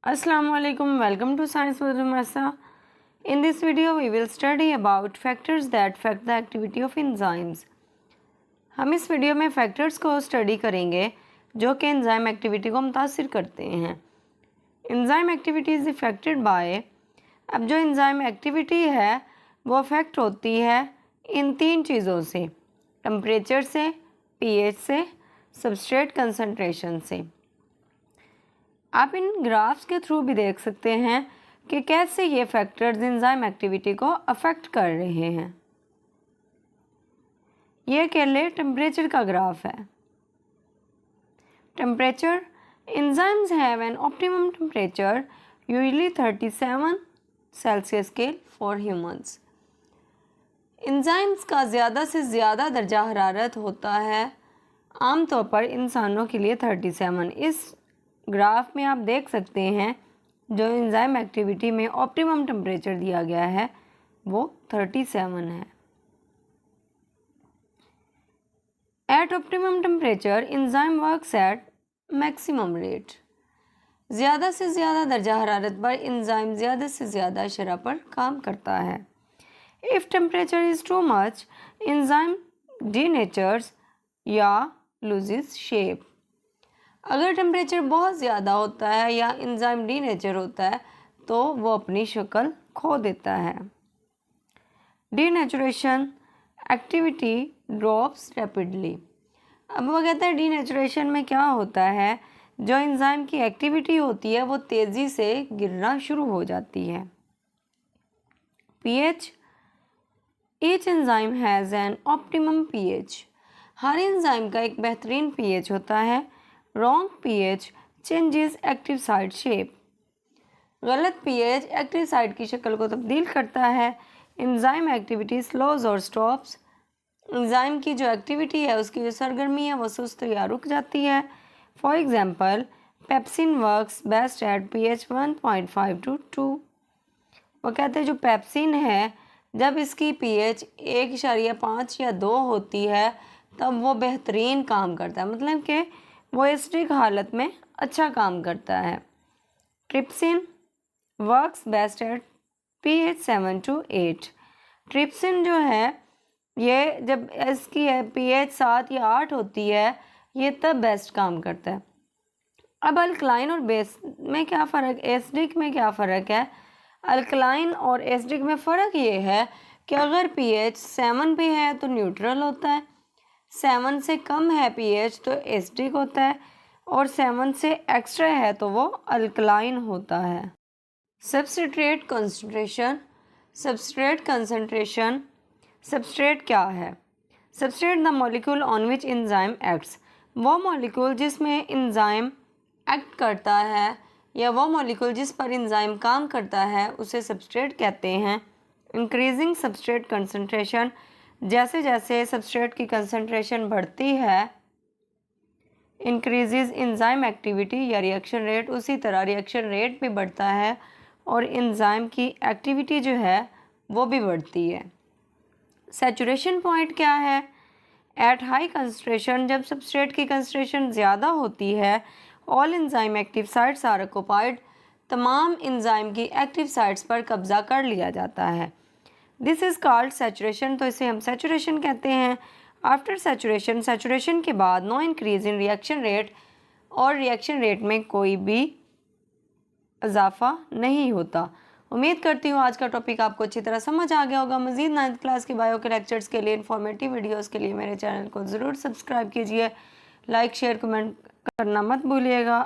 Assalamualaikum, welcome to Science with Rumasa. In this video we will study about factors that affect the activity of enzymes. हम इस video में factors को study करेंगे जो कि enzyme activity को मुतासिर करते हैं. Enzyme activity is affected by. अब जो एंजाइम एक्टिविटी है वो अफेक्ट होती है इन तीन चीज़ों से: टेम्परेचर से, पीएच से, सबस्ट्रेट कंसंट्रेशन से. आप इन ग्राफ्स के थ्रू भी देख सकते हैं कि कैसे ये फैक्टर्स एंजाइम एक्टिविटी को अफेक्ट कर रहे हैं. ये अकेले टेम्परेचर का ग्राफ है. Temperature, enzymes have an optimum temperature usually 37 Celsius scale for humans. Enzymes का ज़्यादा से ज़्यादा दर्जा हरारत होता है आमतौर पर इंसानों के लिए 37. इस ग्राफ में आप देख सकते हैं जो एंजाइम एक्टिविटी में ऑप्टिमम टेम्परेचर दिया गया है वो 37 है. At optimum temperature enzyme works at maximum rate. ज़्यादा से ज़्यादा दर्जा हरारत पर एंजाइम ज़्यादा से ज़्यादा शरह पर काम करता है. If temperature is too much enzyme denatures या लूजेस शेप. अगर टेम्परेचर बहुत ज़्यादा होता है या एंजाइम डीनेचर होता है तो वो अपनी शक्ल खो देता है. Denaturation activity drops rapidly. अब वो कहता है डीनेचुरेशन में क्या होता है, जो एंजाइम की एक्टिविटी होती है वो तेज़ी से गिरना शुरू हो जाती है. PH, each enzyme has an optimum pH. Her enzyme का एक बेहतरीन पीएच होता है. Wrong pH changes active site shape. गलत पीएच एक्टिव साइट की शक्ल को तब्दील करता है. एंजाइम एक्टिविटी स्लोज और स्टॉप्स. एंजाइम की जो एक्टिविटी है उसकी जो सरगर्मी है वो सुस्त या रुक जाती है. For example pepsin works best at pH 1.5 to 2. वो कहते हैं जो पेप्सिन है जब इसकी पीएच 1.5 या 2 होती है तब वो बेहतरीन काम करता है, मतलब कि वो एसिडिक हालत में अच्छा काम करता है. Trypsin works best at pH 7 to 8. Trypsin जो है ये जब इसकी pH 7 या 8 होती है ये तब बेस्ट काम करता है. अब अल्कलाइन और बेस में क्या फ़र्क, एसिडिक में क्या फ़र्क है? अल्कलाइन और एसिडिक में फ़र्क ये है कि अगर pH 7 पे है तो न्यूट्रल होता है, 7 से कम है pH तो एसिडिक होता है, और 7 से एक्स्ट्रा है तो वो अल्कलाइन होता है. Substrate concentration, substrate concentration. Substrate क्या है? Substrate the molecule on which enzyme acts. वो मॉलिक्यूल जिसमें एंजाइम एक्ट करता है या वो मॉलिक्यूल जिस पर एंजाइम काम करता है उसे सबस्ट्रेट कहते हैं. Increasing substrate concentration. जैसे जैसे सबस्ट्रेट की कंसंट्रेशन बढ़ती है इंक्रीजेज एंजाइम एक्टिविटी या रिएक्शन रेट, उसी तरह रिएक्शन रेट भी बढ़ता है और एंजाइम की एक्टिविटी जो है वो भी बढ़ती है. सैचुरेशन पॉइंट क्या है? एट हाई कंसंट्रेशन, जब सबस्ट्रेट की कंसंट्रेशन ज़्यादा होती है, all enzyme active sites are occupied. तमाम एंजाइम की एक्टिव साइट्स पर कब्ज़ा कर लिया जाता है. दिस इज़ कॉल्ड सैचुरेशन, तो इसे हम सैचुरेशन कहते हैं. आफ्टर सैचुरेशन, सैचुरेशन के बाद no increase in reaction rate, और रिएक्शन रेट में कोई भी इजाफा नहीं होता. उम्मीद करती हूँ आज का टॉपिक आपको अच्छी तरह समझ आ गया होगा. मज़ीद 9th क्लास की बायो के लेक्चर्स के लिए, इन्फॉर्मेटिव वीडियोस के लिए मेरे चैनल को ज़रूर सब्सक्राइब कीजिए. लाइक शेयर कमेंट करना मत भूलिएगा.